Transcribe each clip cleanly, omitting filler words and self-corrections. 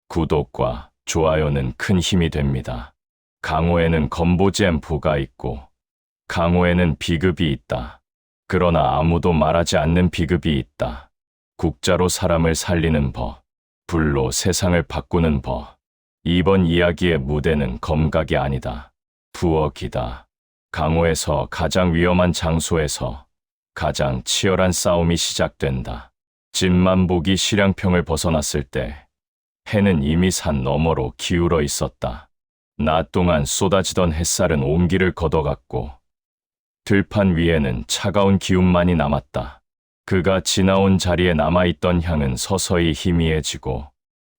구독과 좋아요는 큰 힘이 됩니다. 강호에는 건보지엠프가 있고 강호에는 비급이 있다. 그러나 아무도 말하지 않는 비급이 있다. 국자로 사람을 살리는 법, 불로 세상을 바꾸는 법. 이번 이야기의 무대는 검각이 아니다. 부엌이다. 강호에서 가장 위험한 장소에서 가장 치열한 싸움이 시작된다. 진만복이 실향평을 벗어났을 때 해는 이미 산 너머로 기울어 있었다. 낮 동안 쏟아지던 햇살은 온기를 걷어갔고 들판 위에는 차가운 기운만이 남았다. 그가 지나온 자리에 남아있던 향은 서서히 희미해지고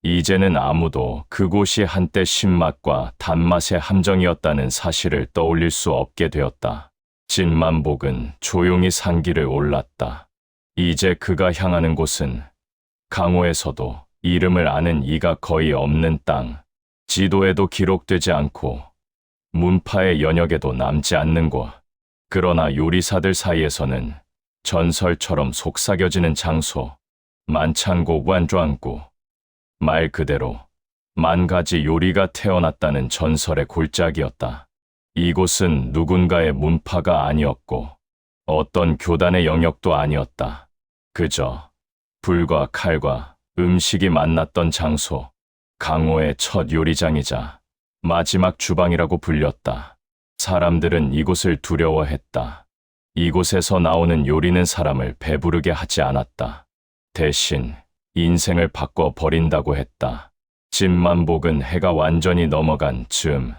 이제는 아무도 그곳이 한때 신맛과 단맛의 함정이었다는 사실을 떠올릴 수 없게 되었다. 진만복은 조용히 산길을 올랐다. 이제 그가 향하는 곳은 강호에서도 이름을 아는 이가 거의 없는 땅, 지도에도 기록되지 않고 문파의 연역에도 남지 않는 곳. 그러나 요리사들 사이에서는 전설처럼 속삭여지는 장소, 만창고 완주안구. 말 그대로 만 가지 요리가 태어났다는 전설의 골짜기였다. 이곳은 누군가의 문파가 아니었고 어떤 교단의 영역도 아니었다. 그저 불과 칼과 음식이 만났던 장소, 강호의 첫 요리장이자 마지막 주방이라고 불렸다. 사람들은 이곳을 두려워했다. 이곳에서 나오는 요리는 사람을 배부르게 하지 않았다. 대신 인생을 바꿔 버린다고 했다. 진만복은 해가 완전히 넘어간 즈음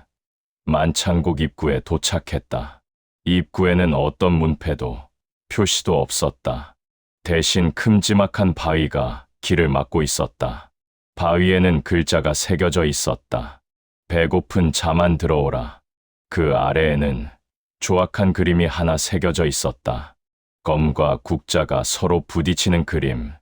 만창곡 입구에 도착했다. 입구에는 어떤 문패도 표시도 없었다. 대신 큼지막한 바위가 길을 막고 있었다. 바위에는 글자가 새겨져 있었다. 배고픈 자만 들어오라. 그 아래에는 조악한 그림이 하나 새겨져 있었다. 검과 국자가 서로 부딪히는 그림.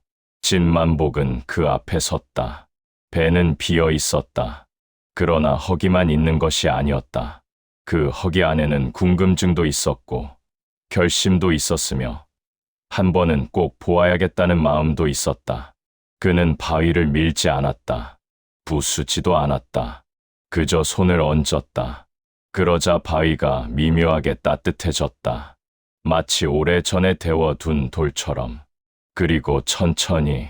진만복은 그 앞에 섰다. 배는 비어 있었다. 그러나 허기만 있는 것이 아니었다. 그 허기 안에는 궁금증도 있었고 결심도 있었으며 한 번은 꼭 보아야겠다는 마음도 있었다. 그는 바위를 밀지 않았다. 부수지도 않았다. 그저 손을 얹었다. 그러자 바위가 미묘하게 따뜻해졌다. 마치 오래전에 데워둔 돌처럼. 그리고 천천히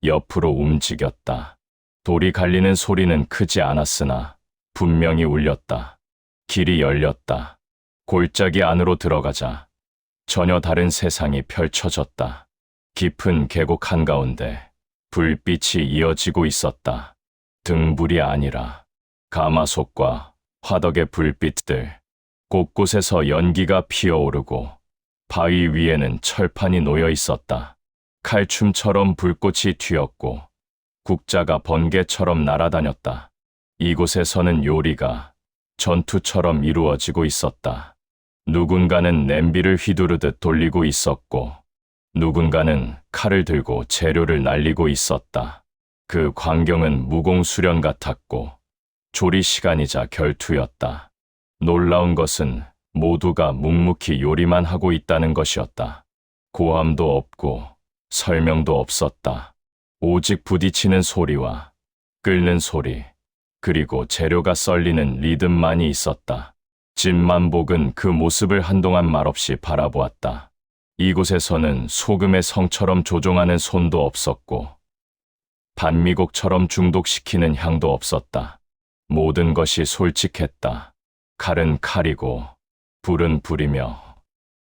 옆으로 움직였다. 돌이 갈리는 소리는 크지 않았으나 분명히 울렸다. 길이 열렸다. 골짜기 안으로 들어가자 전혀 다른 세상이 펼쳐졌다. 깊은 계곡 한가운데 불빛이 이어지고 있었다. 등불이 아니라 가마솥과 화덕의 불빛들. 곳곳에서 연기가 피어오르고 바위 위에는 철판이 놓여 있었다. 칼춤처럼 불꽃이 튀었고 국자가 번개처럼 날아다녔다. 이곳에서는 요리가 전투처럼 이루어지고 있었다. 누군가는 냄비를 휘두르듯 돌리고 있었고 누군가는 칼을 들고 재료를 날리고 있었다. 그 광경은 무공수련 같았고 조리 시간이자 결투였다. 놀라운 것은 모두가 묵묵히 요리만 하고 있다는 것이었다. 고함도 없고 설명도 없었다. 오직 부딪히는 소리와 끓는 소리, 그리고 재료가 썰리는 리듬만이 있었다. 진만복은 그 모습을 한동안 말없이 바라보았다. 이곳에서는 소금의 성처럼 조종하는 손도 없었고 반미곡처럼 중독시키는 향도 없었다. 모든 것이 솔직했다. 칼은 칼이고 불은 불이며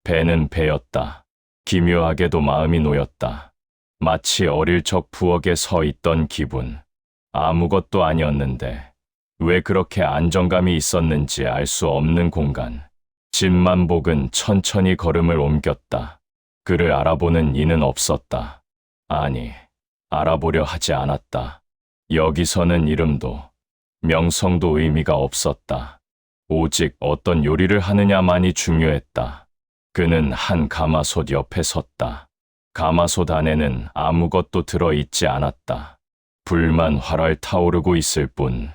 배는 배였다. 기묘하게도 마음이 놓였다. 마치 어릴 적 부엌에 서 있던 기분. 아무것도 아니었는데 왜 그렇게 안정감이 있었는지 알 수 없는 공간. 진만복은 천천히 걸음을 옮겼다. 그를 알아보는 이는 없었다. 아니, 알아보려 하지 않았다. 여기서는 이름도 명성도 의미가 없었다. 오직 어떤 요리를 하느냐만이 중요했다. 그는 한 가마솥 옆에 섰다. 가마솥 안에는 아무것도 들어있지 않았다. 불만 활활 타오르고 있을 뿐.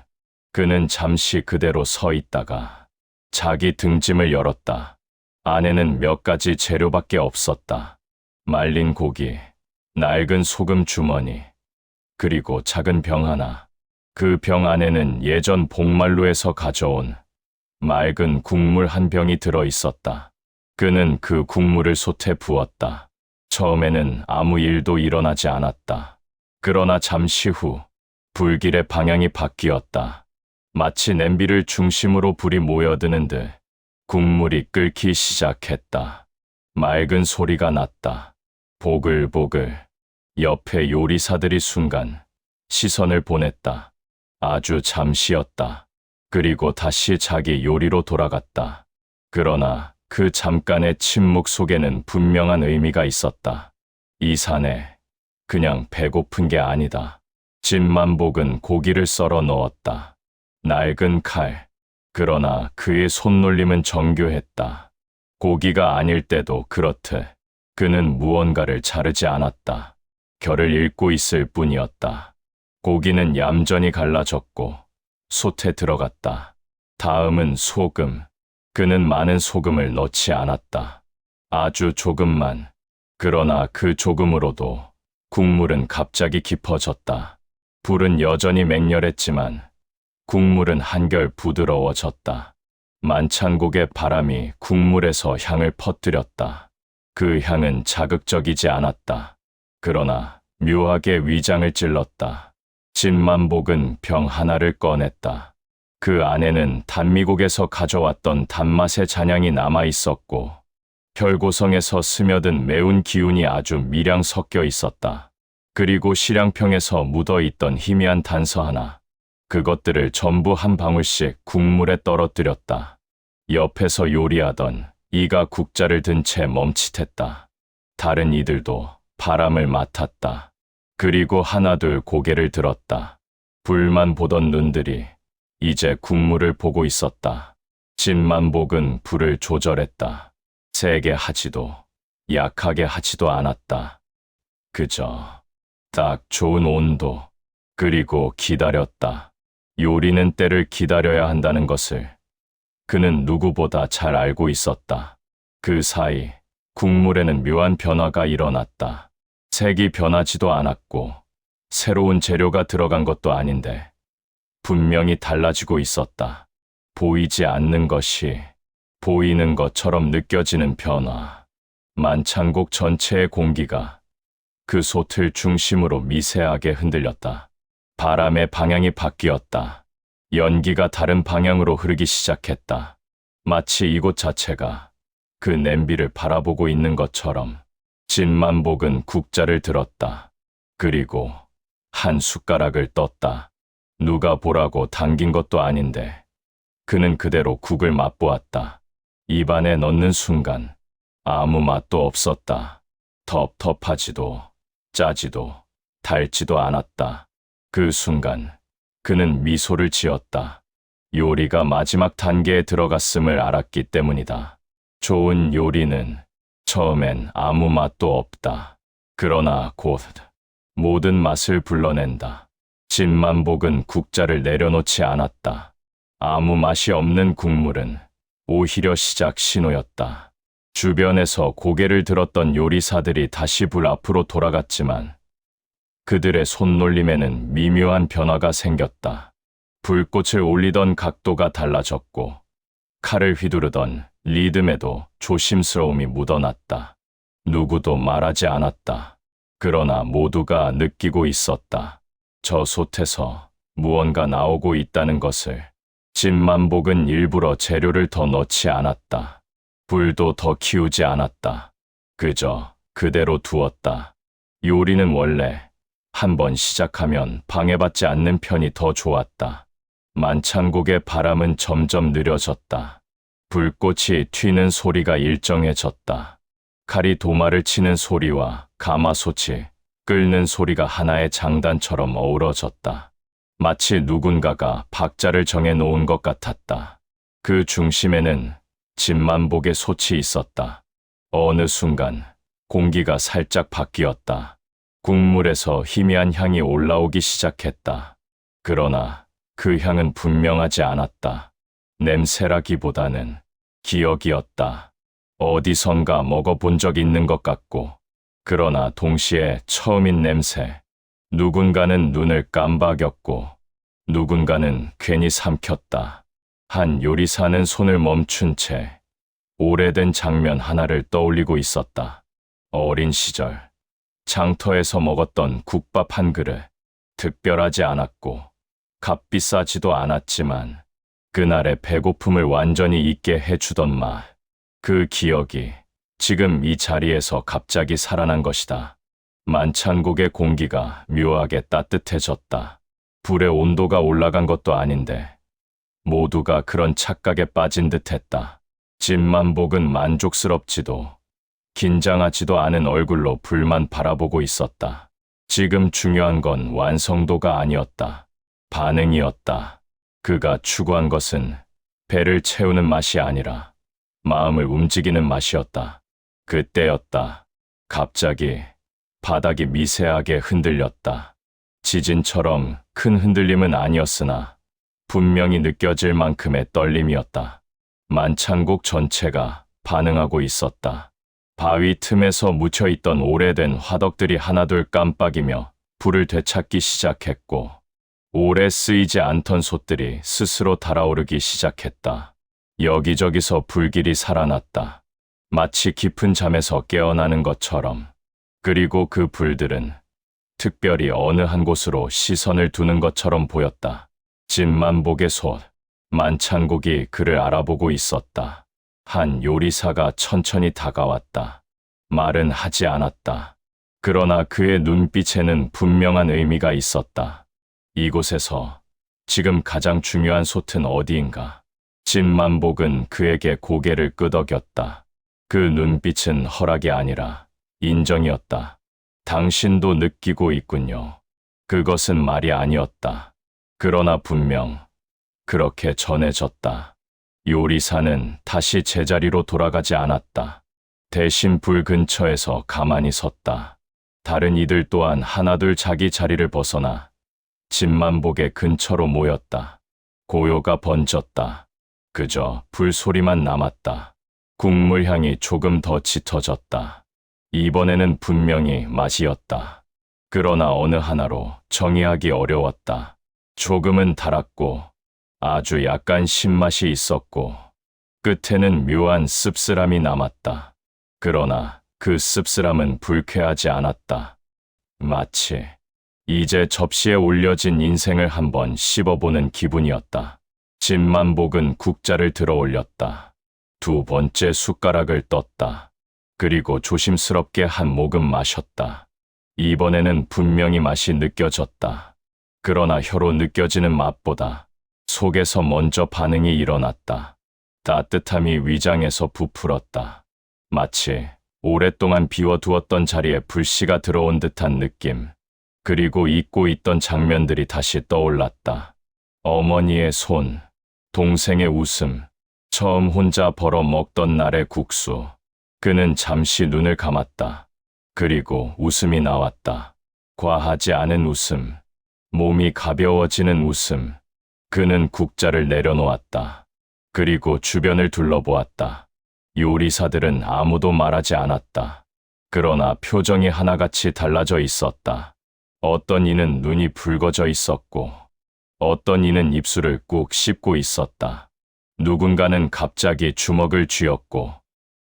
그는 잠시 그대로 서 있다가 자기 등짐을 열었다. 안에는 몇 가지 재료밖에 없었다. 말린 고기, 낡은 소금 주머니, 그리고 작은 병 하나. 그 병 안에는 예전 복말루에서 가져온 맑은 국물 한 병이 들어 있었다. 그는 그 국물을 솥에 부었다. 처음에는 아무 일도 일어나지 않았다. 그러나 잠시 후 불길의 방향이 바뀌었다. 마치 냄비를 중심으로 불이 모여드는 듯 국물이 끓기 시작했다. 맑은 소리가 났다. 보글보글. 옆에 요리사들이 순간 시선을 보냈다. 아주 잠시였다. 그리고 다시 자기 요리로 돌아갔다. 그러나 그 잠깐의 침묵 속에는 분명한 의미가 있었다. 이 사내, 그냥 배고픈 게 아니다. 진만복은 고기를 썰어 넣었다. 낡은 칼. 그러나 그의 손놀림은 정교했다. 고기가 아닐 때도 그렇듯 그는 무언가를 자르지 않았다. 결을 읽고 있을 뿐이었다. 고기는 얌전히 갈라졌고 솥에 들어갔다. 다음은 소금. 그는 많은 소금을 넣지 않았다. 아주 조금만. 그러나 그 조금으로도 국물은 갑자기 깊어졌다. 불은 여전히 맹렬했지만 국물은 한결 부드러워졌다. 만찬국의 바람이 국물에서 향을 퍼뜨렸다. 그 향은 자극적이지 않았다. 그러나 묘하게 위장을 찔렀다. 진만복은 병 하나를 꺼냈다. 그 안에는 단미국에서 가져왔던 단맛의 잔향이 남아 있었고 혈고성에서 스며든 매운 기운이 아주 미량 섞여 있었다. 그리고 시량평에서 묻어있던 희미한 단서 하나. 그것들을 전부 한 방울씩 국물에 떨어뜨렸다. 옆에서 요리하던 이가 국자를 든 채 멈칫했다. 다른 이들도 바람을 맡았다. 그리고 하나둘 고개를 들었다. 불만 보던 눈들이 이제 국물을 보고 있었다. 진만복은 불을 조절했다. 세게 하지도 약하게 하지도 않았다. 그저 딱 좋은 온도. 그리고 기다렸다. 요리는 때를 기다려야 한다는 것을 그는 누구보다 잘 알고 있었다. 그 사이 국물에는 묘한 변화가 일어났다. 색이 변하지도 않았고 새로운 재료가 들어간 것도 아닌데 분명히 달라지고 있었다. 보이지 않는 것이 보이는 것처럼 느껴지는 변화. 만찬국 전체의 공기가 그 솥을 중심으로 미세하게 흔들렸다. 바람의 방향이 바뀌었다. 연기가 다른 방향으로 흐르기 시작했다. 마치 이곳 자체가 그 냄비를 바라보고 있는 것처럼. 진만복은 국자를 들었다. 그리고 한 숟가락을 떴다. 누가 보라고 당긴 것도 아닌데 그는 그대로 국을 맛보았다. 입안에 넣는 순간 아무 맛도 없었다. 텁텁하지도 짜지도 달지도 않았다. 그 순간 그는 미소를 지었다. 요리가 마지막 단계에 들어갔음을 알았기 때문이다. 좋은 요리는 처음엔 아무 맛도 없다. 그러나 곧 모든 맛을 불러낸다. 진만복은 국자를 내려놓지 않았다. 아무 맛이 없는 국물은 오히려 시작 신호였다. 주변에서 고개를 들었던 요리사들이 다시 불 앞으로 돌아갔지만 그들의 손놀림에는 미묘한 변화가 생겼다. 불꽃을 올리던 각도가 달라졌고 칼을 휘두르던 리듬에도 조심스러움이 묻어났다. 누구도 말하지 않았다. 그러나 모두가 느끼고 있었다. 저 솥에서 무언가 나오고 있다는 것을. 진만복은 일부러 재료를 더 넣지 않았다. 불도 더 키우지 않았다. 그저 그대로 두었다. 요리는 원래 한번 시작하면 방해받지 않는 편이 더 좋았다. 만찬국의 바람은 점점 느려졌다. 불꽃이 튀는 소리가 일정해졌다. 칼이 도마를 치는 소리와 가마솥이 끓는 소리가 하나의 장단처럼 어우러졌다. 마치 누군가가 박자를 정해놓은 것 같았다. 그 중심에는 진만복의 솥이 있었다. 어느 순간 공기가 살짝 바뀌었다. 국물에서 희미한 향이 올라오기 시작했다. 그러나 그 향은 분명하지 않았다. 냄새라기보다는 기억이었다. 어디선가 먹어본 적 있는 것 같고, 그러나 동시에 처음인 냄새. 누군가는 눈을 깜박였고 누군가는 괜히 삼켰다. 한 요리사는 손을 멈춘 채 오래된 장면 하나를 떠올리고 있었다. 어린 시절 장터에서 먹었던 국밥 한 그릇. 특별하지 않았고 값비싸지도 않았지만 그날의 배고픔을 완전히 잊게 해주던 맛. 그 기억이 지금 이 자리에서 갑자기 살아난 것이다. 만찬국의 공기가 묘하게 따뜻해졌다. 불의 온도가 올라간 것도 아닌데 모두가 그런 착각에 빠진 듯했다. 진만복은 만족스럽지도 긴장하지도 않은 얼굴로 불만 바라보고 있었다. 지금 중요한 건 완성도가 아니었다. 반응이었다. 그가 추구한 것은 배를 채우는 맛이 아니라 마음을 움직이는 맛이었다. 그때였다. 갑자기 바닥이 미세하게 흔들렸다. 지진처럼 큰 흔들림은 아니었으나 분명히 느껴질 만큼의 떨림이었다. 만찬국 전체가 반응하고 있었다. 바위 틈에서 묻혀있던 오래된 화덕들이 하나둘 깜빡이며 불을 되찾기 시작했고 오래 쓰이지 않던 솥들이 스스로 달아오르기 시작했다. 여기저기서 불길이 살아났다. 마치 깊은 잠에서 깨어나는 것처럼. 그리고 그 불들은 특별히 어느 한 곳으로 시선을 두는 것처럼 보였다. 진만복의 솥, 만찬국이 그를 알아보고 있었다. 한 요리사가 천천히 다가왔다. 말은 하지 않았다. 그러나 그의 눈빛에는 분명한 의미가 있었다. 이곳에서 지금 가장 중요한 솥은 어디인가? 진만복은 그에게 고개를 끄덕였다. 그 눈빛은 허락이 아니라 인정이었다. 당신도 느끼고 있군요. 그것은 말이 아니었다. 그러나 분명 그렇게 전해졌다. 요리사는 다시 제자리로 돌아가지 않았다. 대신 불 근처에서 가만히 섰다. 다른 이들 또한 하나둘 자기 자리를 벗어나 진만복의 근처로 모였다. 고요가 번졌다. 그저 불소리만 남았다. 국물 향이 조금 더 짙어졌다. 이번에는 분명히 맛이었다. 그러나 어느 하나로 정의하기 어려웠다. 조금은 달았고 아주 약간 신맛이 있었고 끝에는 묘한 씁쓸함이 남았다. 그러나 그 씁쓸함은 불쾌하지 않았다. 마치 이제 접시에 올려진 인생을 한번 씹어보는 기분이었다. 진만복은 국자를 들어 올렸다. 두 번째 숟가락을 떴다. 그리고 조심스럽게 한 모금 마셨다. 이번에는 분명히 맛이 느껴졌다. 그러나 혀로 느껴지는 맛보다 속에서 먼저 반응이 일어났다. 따뜻함이 위장에서 부풀었다. 마치 오랫동안 비워두었던 자리에 불씨가 들어온 듯한 느낌. 그리고 잊고 있던 장면들이 다시 떠올랐다. 어머니의 손, 동생의 웃음, 처음 혼자 벌어 먹던 날의 국수. 그는 잠시 눈을 감았다. 그리고 웃음이 나왔다. 과하지 않은 웃음, 몸이 가벼워지는 웃음. 그는 국자를 내려놓았다. 그리고 주변을 둘러보았다. 요리사들은 아무도 말하지 않았다. 그러나 표정이 하나같이 달라져 있었다. 어떤 이는 눈이 붉어져 있었고 어떤 이는 입술을 꾹 씹고 있었다. 누군가는 갑자기 주먹을 쥐었고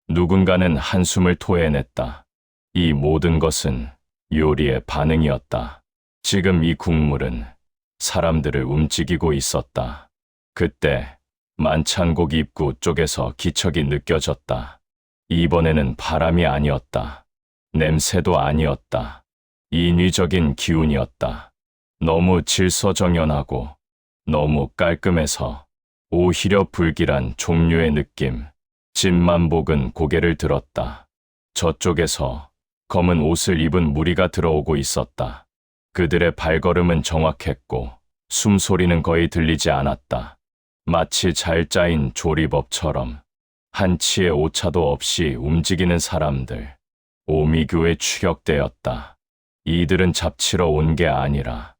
누군가는 한숨을 토해냈다. 이 모든 것은 요리의 반응이었다. 지금 이 국물은 사람들을 움직이고 있었다. 그때 만찬국 입구 쪽에서 기척이 느껴졌다. 이번에는 바람이 아니었다. 냄새도 아니었다. 인위적인 기운이었다. 너무 질서정연하고 너무 깔끔해서 오히려 불길한 종류의 느낌. 진만복은 고개를 들었다. 저쪽에서 검은 옷을 입은 무리가 들어오고 있었다. 그들의 발걸음은 정확했고 숨소리는 거의 들리지 않았다. 마치 잘 짜인 조리법처럼 한치의 오차도 없이 움직이는 사람들. 오미규에 추격되었다. 이들은 잡치러 온 게 아니라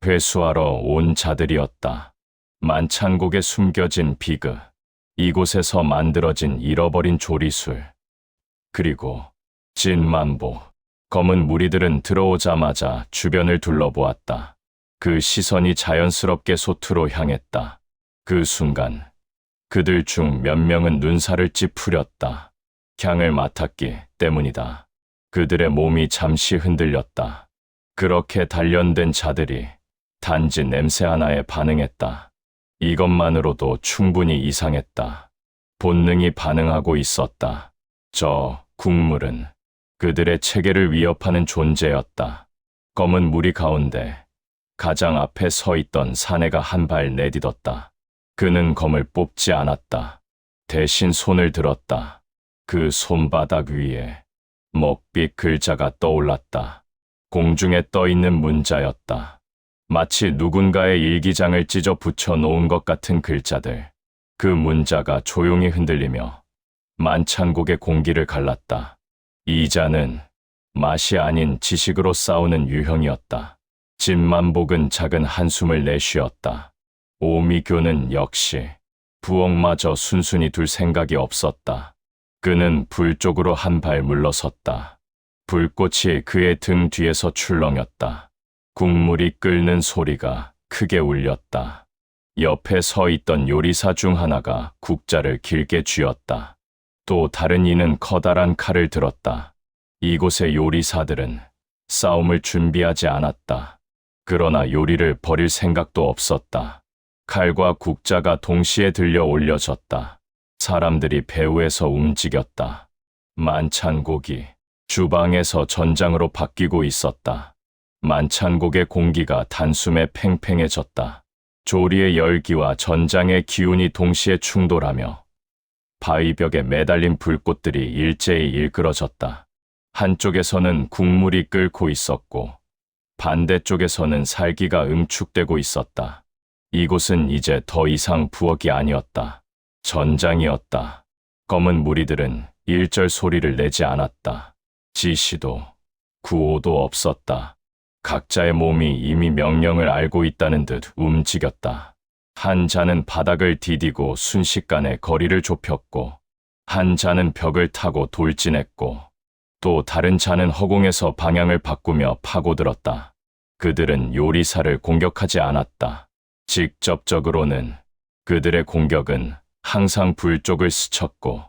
회수하러 온 자들이었다. 만찬국에 숨겨진 비극, 이곳에서 만들어진 잃어버린 조리술, 그리고 진만복. 검은 무리들은 들어오자마자 주변을 둘러보았다. 그 시선이 자연스럽게 솥으로 향했다. 그 순간 그들 중 몇 명은 눈살을 찌푸렸다. 향을 맡았기 때문이다. 그들의 몸이 잠시 흔들렸다. 그렇게 단련된 자들이 단지 냄새 하나에 반응했다. 이것만으로도 충분히 이상했다. 본능이 반응하고 있었다. 저 국물은 그들의 체계를 위협하는 존재였다. 검은 무리 가운데 가장 앞에 서 있던 사내가 한 발 내딛었다. 그는 검을 뽑지 않았다. 대신 손을 들었다. 그 손바닥 위에 먹빛 글자가 떠올랐다. 공중에 떠있는 문자였다. 마치 누군가의 일기장을 찢어 붙여 놓은 것 같은 글자들. 그 문자가 조용히 흔들리며 만찬곡의 공기를 갈랐다. 이 잔은 맛이 아닌 지식으로 싸우는 유형이었다. 진만복은 작은 한숨을 내쉬었다. 오미교는 역시 부엌마저 순순히 둘 생각이 없었다. 그는 불 쪽으로 한 발 물러섰다. 불꽃이 그의 등 뒤에서 출렁였다. 국물이 끓는 소리가 크게 울렸다. 옆에 서 있던 요리사 중 하나가 국자를 길게 쥐었다. 또 다른 이는 커다란 칼을 들었다. 이곳의 요리사들은 싸움을 준비하지 않았다. 그러나 요리를 버릴 생각도 없었다. 칼과 국자가 동시에 들려 올려졌다. 사람들이 배후에서 움직였다. 만찬곡이 주방에서 전장으로 바뀌고 있었다. 만찬곡의 공기가 단숨에 팽팽해졌다. 조리의 열기와 전장의 기운이 동시에 충돌하며 바위벽에 매달린 불꽃들이 일제히 일그러졌다. 한쪽에서는 국물이 끓고 있었고 반대쪽에서는 살기가 응축되고 있었다. 이곳은 이제 더 이상 부엌이 아니었다. 전장이었다. 검은 무리들은 일절 소리를 내지 않았다. 지시도, 구호도 없었다. 각자의 몸이 이미 명령을 알고 있다는 듯 움직였다. 한 자는 바닥을 디디고 순식간에 거리를 좁혔고, 한 자는 벽을 타고 돌진했고, 또 다른 자는 허공에서 방향을 바꾸며 파고들었다. 그들은 요리사를 공격하지 않았다. 직접적으로는 그들의 공격은 항상 불 쪽을 스쳤고,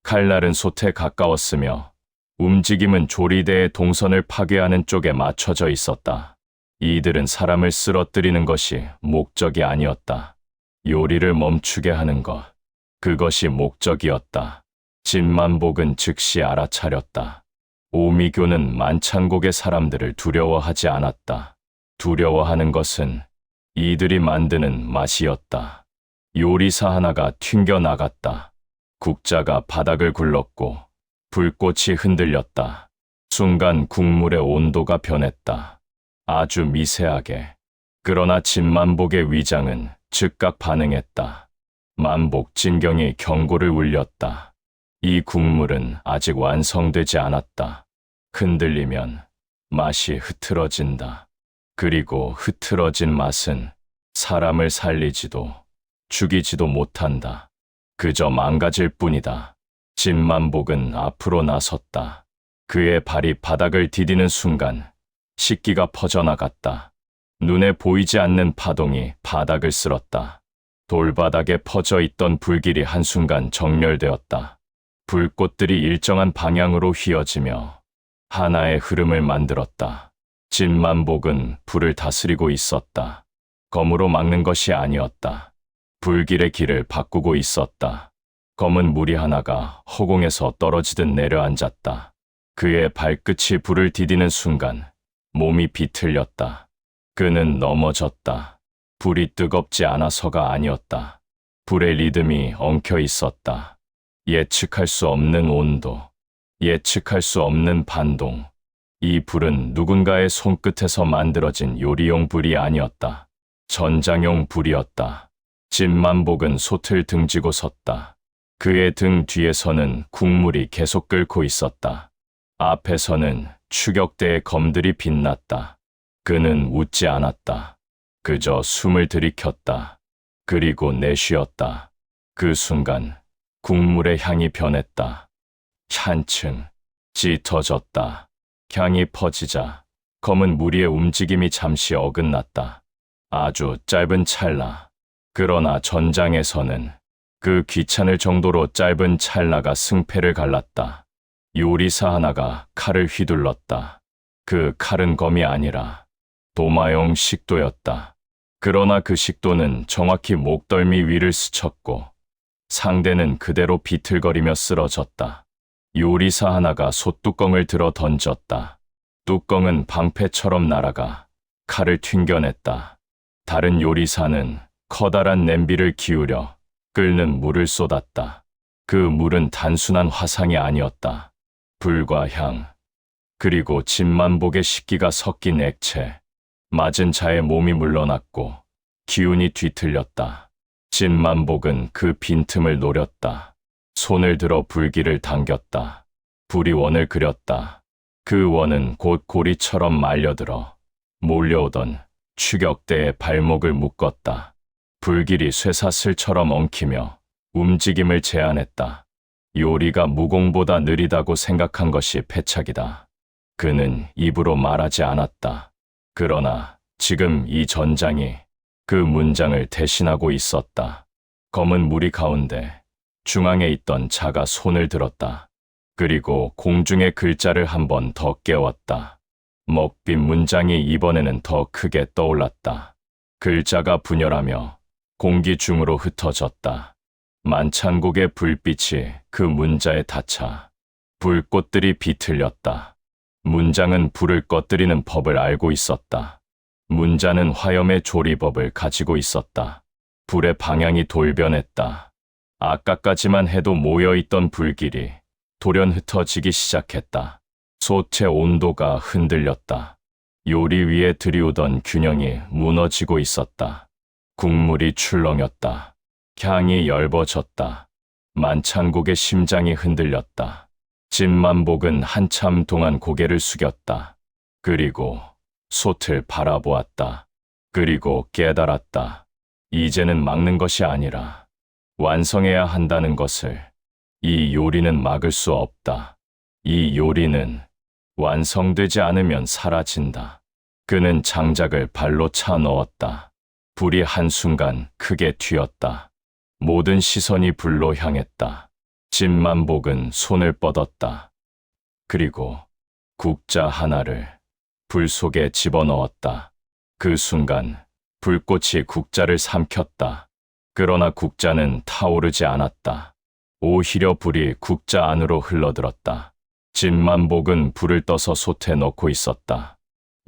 칼날은 솥에 가까웠으며 움직임은 조리대의 동선을 파괴하는 쪽에 맞춰져 있었다. 이들은 사람을 쓰러뜨리는 것이 목적이 아니었다. 요리를 멈추게 하는 것, 그것이 목적이었다. 진만복은 즉시 알아차렸다. 오미교는 만찬곡의 사람들을 두려워하지 않았다. 두려워하는 것은 이들이 만드는 맛이었다. 요리사 하나가 튕겨나갔다. 국자가 바닥을 굴렀고 불꽃이 흔들렸다. 순간 국물의 온도가 변했다. 아주 미세하게. 그러나 진만복의 위장은 즉각 반응했다. 만복 진경이 경고를 울렸다. 이 국물은 아직 완성되지 않았다. 흔들리면 맛이 흐트러진다. 그리고 흐트러진 맛은 사람을 살리지도 죽이지도 못한다. 그저 망가질 뿐이다. 진만복은 앞으로 나섰다. 그의 발이 바닥을 디디는 순간 식기가 퍼져나갔다. 눈에 보이지 않는 파동이 바닥을 쓸었다. 돌바닥에 퍼져 있던 불길이 한순간 정렬되었다. 불꽃들이 일정한 방향으로 휘어지며 하나의 흐름을 만들었다. 진만복은 불을 다스리고 있었다. 검으로 막는 것이 아니었다. 불길의 길을 바꾸고 있었다. 검은 무리 하나가 허공에서 떨어지듯 내려앉았다. 그의 발끝이 불을 디디는 순간 몸이 비틀렸다. 그는 넘어졌다. 불이 뜨겁지 않아서가 아니었다. 불의 리듬이 엉켜 있었다. 예측할 수 없는 온도, 예측할 수 없는 반동. 이 불은 누군가의 손끝에서 만들어진 요리용 불이 아니었다. 전장용 불이었다. 진만복은 솥을 등지고 섰다. 그의 등 뒤에서는 국물이 계속 끓고 있었다. 앞에서는 추격대의 검들이 빛났다. 그는 웃지 않았다. 그저 숨을 들이켰다. 그리고 내쉬었다. 그 순간 국물의 향이 변했다. 한층 짙어졌다. 향이 퍼지자 검은 무리의 움직임이 잠시 어긋났다. 아주 짧은 찰나. 그러나 전장에서는 그 귀찮을 정도로 짧은 찰나가 승패를 갈랐다. 요리사 하나가 칼을 휘둘렀다. 그 칼은 검이 아니라 도마용 식도였다. 그러나 그 식도는 정확히 목덜미 위를 스쳤고 상대는 그대로 비틀거리며 쓰러졌다. 요리사 하나가 솥뚜껑을 들어 던졌다. 뚜껑은 방패처럼 날아가 칼을 튕겨냈다. 다른 요리사는 커다란 냄비를 기울여 끓는 물을 쏟았다. 그 물은 단순한 화상이 아니었다. 불과 향, 그리고 진만복의 식기가 섞인 액체. 맞은 자의 몸이 물러났고 기운이 뒤틀렸다. 진만복은 그 빈틈을 노렸다. 손을 들어 불길을 당겼다. 불이 원을 그렸다. 그 원은 곧 고리처럼 말려들어 몰려오던 추격대의 발목을 묶었다. 불길이 쇠사슬처럼 엉키며 움직임을 제한했다. 요리가 무공보다 느리다고 생각한 것이 패착이다. 그는 입으로 말하지 않았다. 그러나 지금 이 전장이 그 문장을 대신하고 있었다. 검은 무리 가운데 중앙에 있던 자가 손을 들었다. 그리고 공중의 글자를 한 번 더 깨웠다. 먹빛 문장이 이번에는 더 크게 떠올랐다. 글자가 분열하며 공기 중으로 흩어졌다. 만찬곡의 불빛이 그 문자에 닿자 불꽃들이 비틀렸다. 문장은 불을 꺼뜨리는 법을 알고 있었다. 문자는 화염의 조리법을 가지고 있었다. 불의 방향이 돌변했다. 아까까지만 해도 모여있던 불길이 돌연 흩어지기 시작했다. 솥의 온도가 흔들렸다. 요리 위에 들이우던 균형이 무너지고 있었다. 국물이 출렁였다. 향이 엷어졌다. 만찬곡의 심장이 흔들렸다. 진만복은 한참 동안 고개를 숙였다. 그리고 솥을 바라보았다. 그리고 깨달았다. 이제는 막는 것이 아니라 완성해야 한다는 것을. 이 요리는 막을 수 없다. 이 요리는 완성되지 않으면 사라진다. 그는 장작을 발로 차 넣었다. 불이 한순간 크게 튀었다. 모든 시선이 불로 향했다. 진만복은 손을 뻗었다. 그리고 국자 하나를 불 속에 집어넣었다. 그 순간 불꽃이 국자를 삼켰다. 그러나 국자는 타오르지 않았다. 오히려 불이 국자 안으로 흘러들었다. 진만복은 불을 떠서 솥에 넣고 있었다.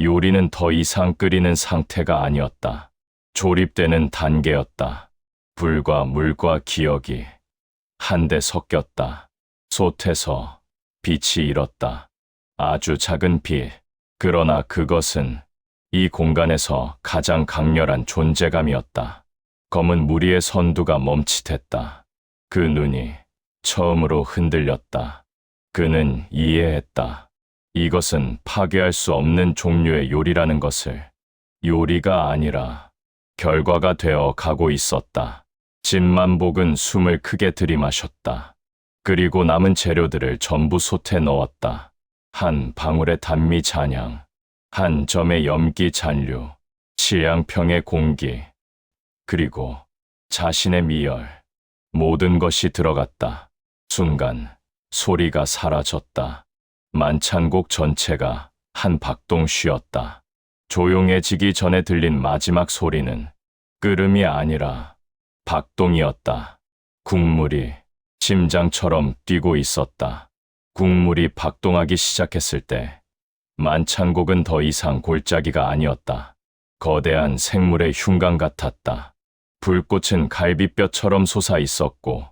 요리는 더 이상 끓이는 상태가 아니었다. 조립되는 단계였다. 불과 물과 기억이 한데 섞였다. 솥에서 빛이 일었다. 아주 작은 빛. 그러나 그것은 이 공간에서 가장 강렬한 존재감이었다. 검은 무리의 선두가 멈칫했다. 그 눈이 처음으로 흔들렸다. 그는 이해했다. 이것은 파괴할 수 없는 종류의 요리라는 것을. 요리가 아니라 결과가 되어 가고 있었다. 진만복은 숨을 크게 들이마셨다. 그리고 남은 재료들을 전부 솥에 넣었다. 한 방울의 단미 잔향, 한 점의 염기 잔류, 치양평의 공기, 그리고 자신의 미열. 모든 것이 들어갔다. 순간 소리가 사라졌다. 만찬곡 전체가 한 박동 쉬었다. 조용해지기 전에 들린 마지막 소리는 끓음이 아니라 박동이었다. 국물이 심장처럼 뛰고 있었다. 국물이 박동하기 시작했을 때 만찬곡은 더 이상 골짜기가 아니었다. 거대한 생물의 흉강 같았다. 불꽃은 갈비뼈처럼 솟아 있었고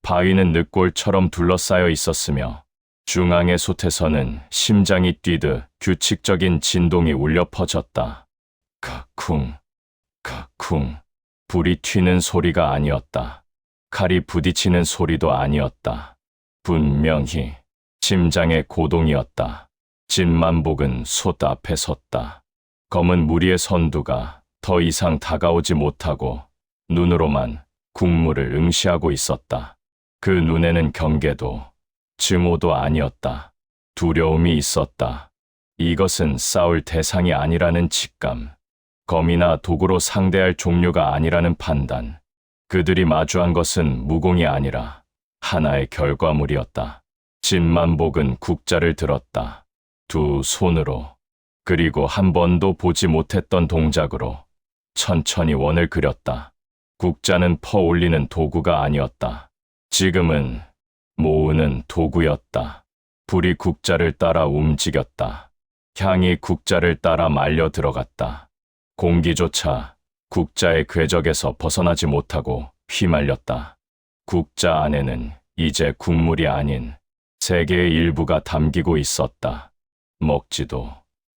바위는 늑골처럼 둘러싸여 있었으며 중앙의 솥에서는 심장이 뛰듯 규칙적인 진동이 울려 퍼졌다. 카쿵, 카쿵. 불이 튀는 소리가 아니었다. 칼이 부딪히는 소리도 아니었다. 분명히 심장의 고동이었다. 진만복은 솥 앞에 섰다. 검은 무리의 선두가 더 이상 다가오지 못하고 눈으로만 국물을 응시하고 있었다. 그 눈에는 경계도 증오도 아니었다. 두려움이 있었다. 이것은 싸울 대상이 아니라는 직감. 검이나 도구로 상대할 종류가 아니라는 판단. 그들이 마주한 것은 무공이 아니라 하나의 결과물이었다. 진만복은 국자를 들었다. 두 손으로. 그리고 한 번도 보지 못했던 동작으로 천천히 원을 그렸다. 국자는 퍼올리는 도구가 아니었다. 지금은 모으는 도구였다. 불이 국자를 따라 움직였다. 향이 국자를 따라 말려 들어갔다. 공기조차 국자의 궤적에서 벗어나지 못하고 휘말렸다. 국자 안에는 이제 국물이 아닌 세계의 일부가 담기고 있었다. 먹지도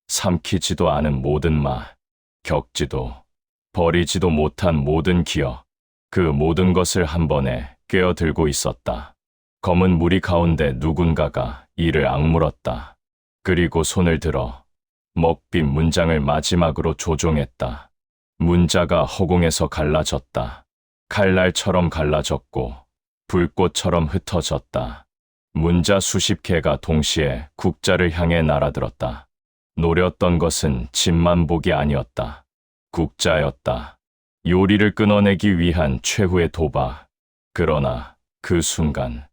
삼키지도 않은 모든 맛, 겪지도 버리지도 못한 모든 기억, 그 모든 것을 한 번에 꿰어들고 있었다. 검은 무리 가운데 누군가가 이를 악물었다. 그리고 손을 들어 먹빛 문장을 마지막으로 조종했다. 문자가 허공에서 갈라졌다. 칼날처럼 갈라졌고 불꽃처럼 흩어졌다. 문자 수십 개가 동시에 국자를 향해 날아들었다. 노렸던 것은 진만복이 아니었다. 국자였다. 요리를 끊어내기 위한 최후의 도박. 그러나 그 순간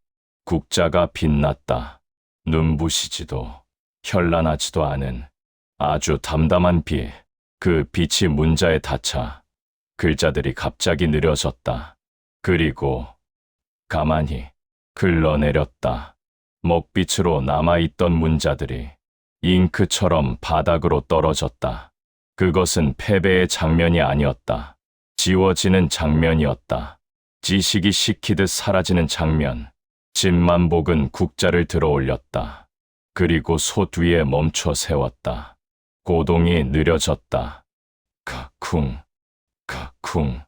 국자가 빛났다. 눈부시지도 현란하지도 않은 아주 담담한 빛. 그 빛이 문자에 닿자 글자들이 갑자기 느려졌다. 그리고 가만히 흘러내렸다. 먹빛으로 남아있던 문자들이 잉크처럼 바닥으로 떨어졌다. 그것은 패배의 장면이 아니었다. 지워지는 장면이었다. 지식이 식히듯 사라지는 장면. 진만복은 국자를 들어 올렸다. 그리고 솥 위에 멈춰 세웠다. 고동이 느려졌다. 카쿵, 카쿵.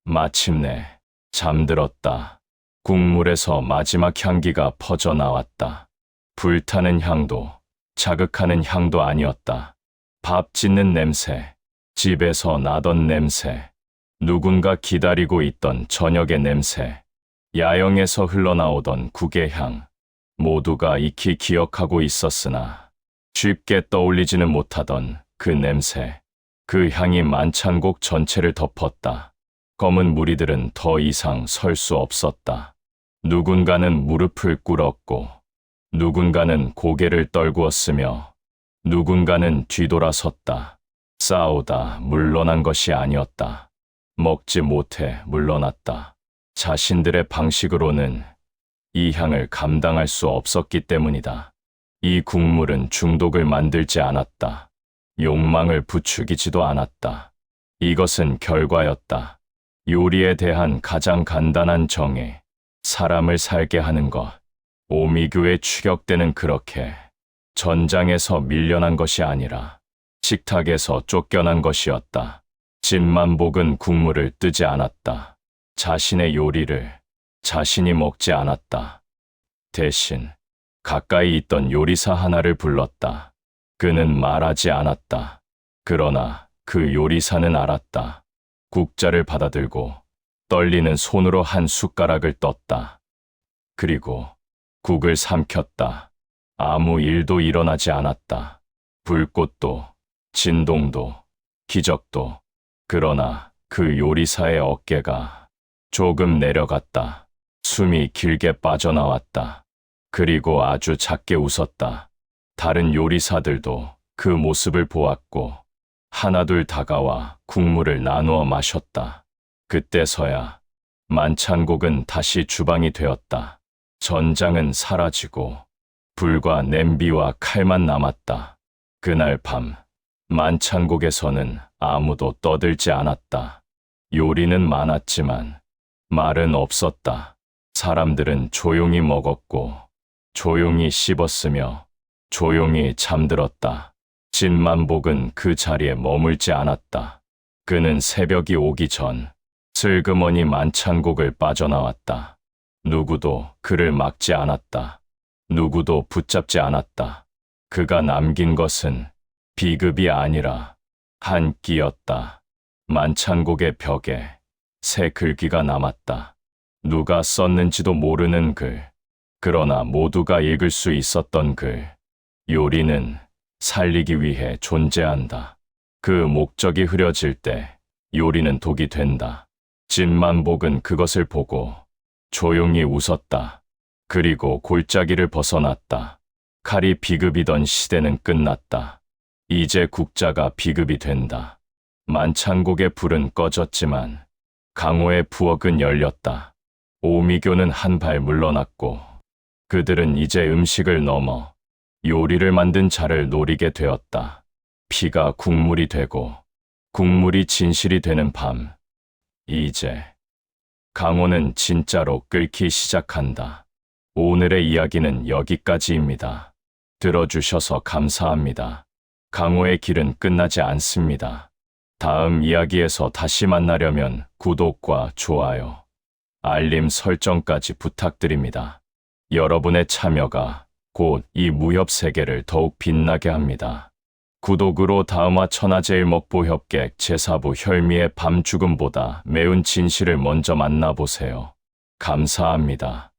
마침내 잠들었다. 국물에서 마지막 향기가 퍼져나왔다. 불타는 향도, 자극하는 향도 아니었다. 밥 짓는 냄새, 집에서 나던 냄새, 누군가 기다리고 있던 저녁의 냄새, 야영에서 흘러나오던 국의 향, 모두가 익히 기억하고 있었으나 쉽게 떠올리지는 못하던 그 냄새, 그 향이 만찬곡 전체를 덮었다. 검은 무리들은 더 이상 설 수 없었다. 누군가는 무릎을 꿇었고, 누군가는 고개를 떨구었으며, 누군가는 뒤돌아섰다. 싸우다 물러난 것이 아니었다. 먹지 못해 물러났다. 자신들의 방식으로는 이 향을 감당할 수 없었기 때문이다. 이 국물은 중독을 만들지 않았다. 욕망을 부추기지도 않았다. 이것은 결과였다. 요리에 대한 가장 간단한 정의, 사람을 살게 하는 것. 오미교의 추격대는 그렇게 전장에서 밀려난 것이 아니라 식탁에서 쫓겨난 것이었다. 진만복은 국물을 뜨지 않았다. 자신의 요리를 자신이 먹지 않았다. 대신 가까이 있던 요리사 하나를 불렀다. 그는 말하지 않았다. 그러나 그 요리사는 알았다. 국자를 받아들고 떨리는 손으로 한 숟가락을 떴다. 그리고 국을 삼켰다. 아무 일도 일어나지 않았다. 불꽃도, 진동도, 기적도. 그러나 그 요리사의 어깨가 조금 내려갔다. 숨이 길게 빠져나왔다. 그리고 아주 작게 웃었다. 다른 요리사들도 그 모습을 보았고 하나둘 다가와 국물을 나누어 마셨다. 그때서야 만찬곡은 다시 주방이 되었다. 전장은 사라지고 불과 냄비와 칼만 남았다. 그날 밤 만찬곡에서는 아무도 떠들지 않았다. 요리는 많았지만 말은 없었다. 사람들은 조용히 먹었고 조용히 씹었으며 조용히 잠들었다. 진만복은 그 자리에 머물지 않았다. 그는 새벽이 오기 전 슬그머니 만찬곡을 빠져나왔다. 누구도 그를 막지 않았다. 누구도 붙잡지 않았다. 그가 남긴 것은 비급이 아니라 한 끼였다. 만찬곡의 벽에 새 글귀가 남았다. 누가 썼는지도 모르는 글. 그러나 모두가 읽을 수 있었던 글. 요리는 살리기 위해 존재한다. 그 목적이 흐려질 때 요리는 독이 된다. 진만복은 그것을 보고 조용히 웃었다. 그리고 골짜기를 벗어났다. 칼이 비급이던 시대는 끝났다. 이제 국자가 비급이 된다. 만찬곡의 불은 꺼졌지만 강호의 부엌은 열렸다. 오미교는 한 발 물러났고 그들은 이제 음식을 넘어 요리를 만든 자를 노리게 되었다. 피가 국물이 되고 국물이 진실이 되는 밤. 이제 강호는 진짜로 끓기 시작한다. 오늘의 이야기는 여기까지입니다. 들어주셔서 감사합니다. 강호의 길은 끝나지 않습니다. 다음 이야기에서 다시 만나려면 구독과 좋아요, 알림 설정까지 부탁드립니다. 여러분의 참여가 곧 이 무협 세계를 더욱 빛나게 합니다. 구독으로 다음화 천하제일먹보협객 제4부 혈미의 밤 죽음보다 매운 진실을 먼저 만나보세요. 감사합니다.